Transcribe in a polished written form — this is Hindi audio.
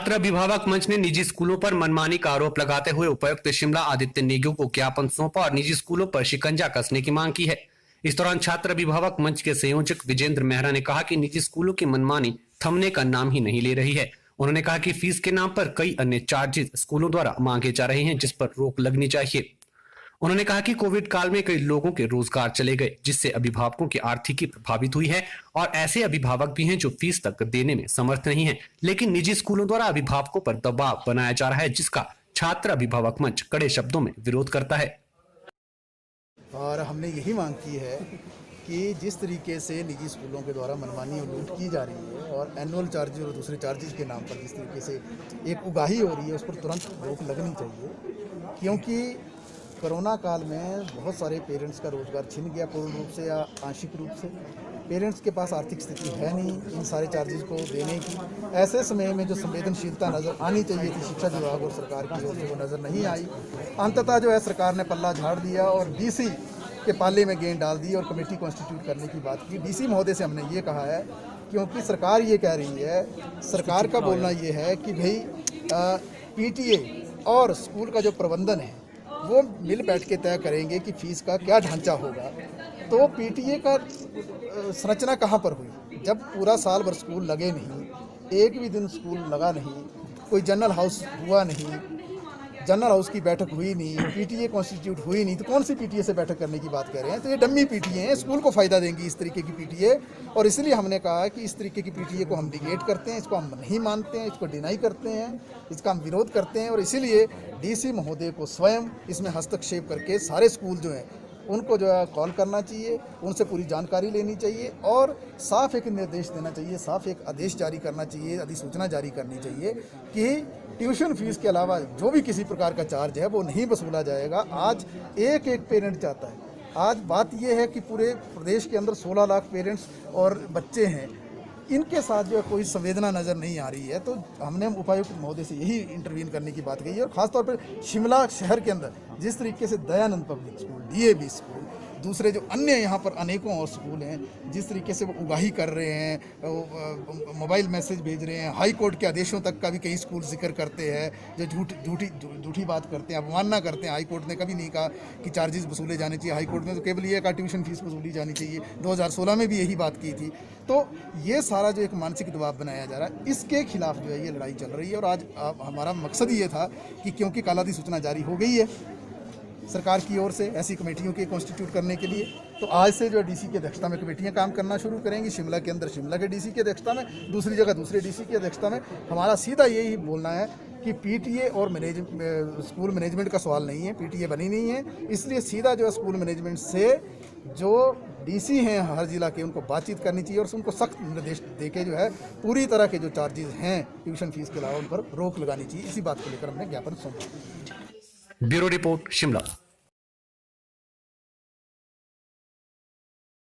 छात्र अभिभावक मंच ने निजी स्कूलों पर मनमानी का आरोप लगाते हुए उपायुक्त शिमला आदित्य नेगी को ज्ञापन सौंपा और निजी स्कूलों पर शिकंजा कसने की मांग की है। इस दौरान छात्र अभिभावक मंच के संयोजक विजेंद्र मेहरा ने कहा कि निजी स्कूलों की मनमानी थमने का नाम ही नहीं ले रही है। उन्होंने कहा कि फीस के नाम पर कई अन्य चार्जेस स्कूलों द्वारा मांगे जा रहे हैं, जिस पर रोक लगनी चाहिए। उन्होंने कहा कि कोविड काल में कई लोगों के रोजगार चले गए, जिससे अभिभावकों की आर्थिकी प्रभावित हुई है और ऐसे अभिभावक भी हैं जो फीस तक देने में समर्थ नहीं हैं। लेकिन निजी स्कूलों द्वारा अभिभावकों पर दबाव बनाया जा रहा है, जिसका छात्र अभिभावक मंच कड़े शब्दों में विरोध करता है। और हमने यही मांग की है कि जिस तरीके से निजी स्कूलों के द्वारा मनमानी और लूट की जा रही है और एनुअल चार्ज और दूसरे चार्जेस के नाम पर जिस तरीके से एक उगाही हो रही है, उस पर तुरंत रोक लगनी चाहिए। क्योंकि कोरोना काल में बहुत सारे पेरेंट्स का रोज़गार छिन गया, पूर्ण रूप से या आंशिक रूप से। पेरेंट्स के पास आर्थिक स्थिति है नहीं इन सारे चार्जेस को देने की। ऐसे समय में जो संवेदनशीलता नज़र आनी चाहिए थी शिक्षा विभाग और सरकार की ओर से, वो नज़र नहीं आई। अंततः जो है सरकार ने पल्ला झाड़ दिया और डीसी के पाले में गेंद डाल दी और कमेटी कॉन्स्टिट्यूट करने की बात की। डीसी महोदय से हमने ये कहा है, क्योंकि सरकार ये कह रही है, सरकार का बोलना ये है कि भाई पीटीए और स्कूल का जो प्रबंधन है वो मिल बैठ के तय करेंगे कि फीस का क्या ढांचा होगा। तो पीटीए का संरचना कहाँ पर हुई जब पूरा साल भर स्कूल लगे नहीं, एक भी दिन स्कूल लगा नहीं, कोई जनरल हाउस हुआ नहीं, जनरल हाउस की बैठक हुई नहीं, पीटीए कॉन्स्टिट्यूट हुई नहीं, तो कौन सी पीटीए से बैठक करने की बात कर रहे हैं? तो ये डम्मी पीटीए हैं, स्कूल को फ़ायदा देंगी इस तरीके की पीटीए। और इसलिए हमने कहा कि इस तरीके की पीटीए को हम निगेट करते हैं, इसको हम नहीं मानते हैं, इसको डिनाई करते हैं, इसका हम विरोध करते हैं। और इसीलिए डीसी महोदय को स्वयं इसमें हस्तक्षेप करके सारे स्कूल जो हैं उनको जो है कॉल करना चाहिए, उनसे पूरी जानकारी लेनी चाहिए और साफ एक निर्देश देना चाहिए, साफ एक आदेश जारी करना चाहिए, अधिसूचना जारी करनी चाहिए कि ट्यूशन फीस के अलावा जो भी किसी प्रकार का चार्ज है वो नहीं वसूला जाएगा। आज एक एक पेरेंट चाहता है। आज बात यह है कि पूरे प्रदेश के अंदर 16 लाख पेरेंट्स और बच्चे हैं, इनके साथ जो है कोई संवेदना नज़र नहीं आ रही है। तो हमने उपायुक्त महोदय से यही इंटरवीन करने की बात कही है। और ख़ासतौर पर शिमला शहर के अंदर जिस तरीके से Dayanand public school, DAV school, दूसरे जो अन्य यहाँ पर अनेकों और स्कूल हैं, जिस तरीके से वो उगाही कर रहे हैं, मोबाइल मैसेज भेज रहे हैं, हाई कोर्ट के आदेशों तक का भी कई स्कूल जिक्र करते हैं, जो झूठी बात करते हैं, अवमानना करते हैं। हाई कोर्ट ने कभी नहीं कहा कि चार्जेस वसूले जाने चाहिए। हाई कोर्ट में तो केवल ये कहा ट्यूशन फीस वसूली जानी चाहिए। 2016 में भी यही बात की थी। तो ये सारा जो एक मानसिक दबाव बनाया जा रहा है, इसके खिलाफ जो है ये लड़ाई चल रही है। और आज हमारा मकसद ये था कि क्योंकि कालाधिसूचना जारी हो गई है सरकार की ओर से ऐसी कमेटियों के कॉन्स्टिट्यूट करने के लिए, तो आज से जो डीसी की अध्यक्षता में कमेटियां काम करना शुरू करेंगी। शिमला के अंदर शिमला के डीसी की अध्यक्षता में, दूसरी जगह दूसरे डीसी की अध्यक्षता में। हमारा सीधा यही बोलना है कि पीटीए और स्कूल मैनेजमेंट का सवाल नहीं है, पीटीए बनी नहीं है, इसलिए सीधा जो है स्कूल मैनेजमेंट से जो डीसी हैं हर जिला के, उनको बातचीत करनी चाहिए और उनको सख्त निर्देश देके जो है पूरी तरह के जो चार्जेस हैं ट्यूशन फीस के अलावा उन पर रोक लगानी चाहिए। इसी बात को लेकर हमने ज्ञापन सौंपा। Bureau report, Shimla.